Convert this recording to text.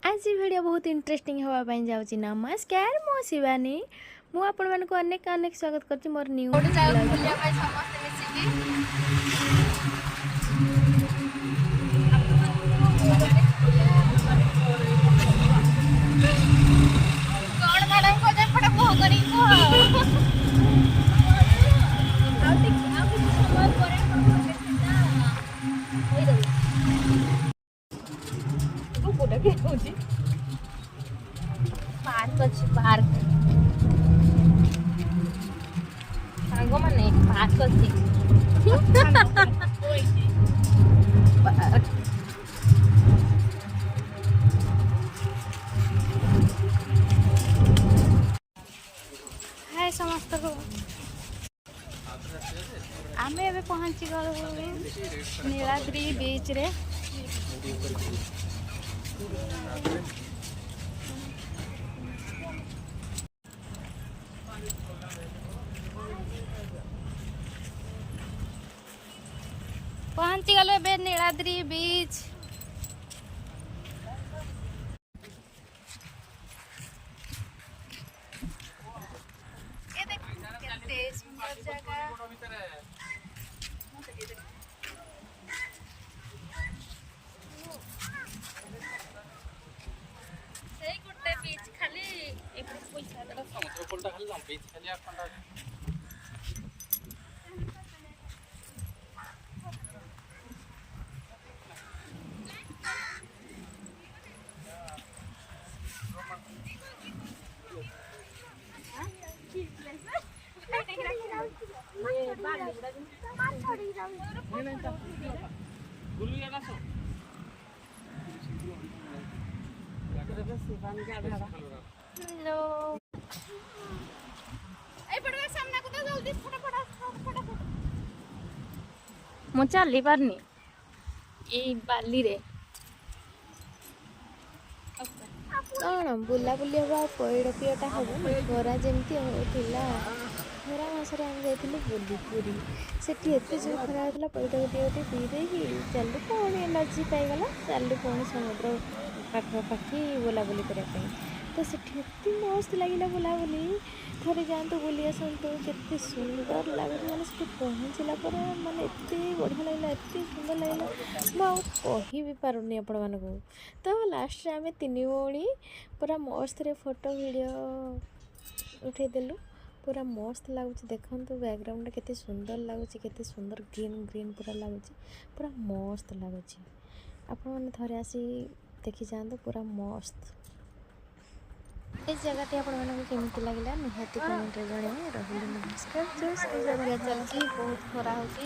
आज वीडियो बहुत इंटरेस्टिंग होगा जाऊँगी। नमस्कार मो शिवानी मु आपण मानक अनेक अनेक स्वागत करछि मोर न्यू पार्क अच्छी पार्क सांग माने पार्क अच्छी हाय समस्त को आमे एबे पहुंची गलु नीलाद्री बीच रे। पहुंची गलो एबे नीलाद्री बीच। ये देखो केते सुंदर जगह। सेई गुटे बीच खाली एक पैसा देला समुद्र कोलटा खाली लंबी खाली आखंडा मु चली पारनी ये बाली रे कौन बुला बुली हम पैड़ पिटा हम खरा जमी होता खरा मसरे आम जाइलु बुली पूरी से एत जो खरा होता पैड़ गोटे गोटे पी दे चलू पुणी एनर्जी पाईगला चलू पुणी समुद्र पाखापाखि बुलाबुली करने तो सेठी एत मस्त लगे बुलाबुली थे जातु बुली आसतु के सुंदर लगे मैंने से पहुँचला पर मैंने एत बढ़िया लगे एत सुंदर लगे मुझे भी पारुनी आपण मानक। तो लास्ट आम तीन भौणी पूरा मस्त रे फोटो वीडियो उठेदेलु पूरा मस्त लगुच देखु बैकग्राउंड केते सुंदर लगुच केते सुंदर ग्रीन ग्रीन पूरा लगुच पूरा मस्त लगुच आपण मैंने थे आसी देखी जातु पूरा मस्त। इस जगह आपण मानक केमती लगे निहाती कमेंट रे जणे रही। नमस्कार जो जगह चलती बहुत खरा होती।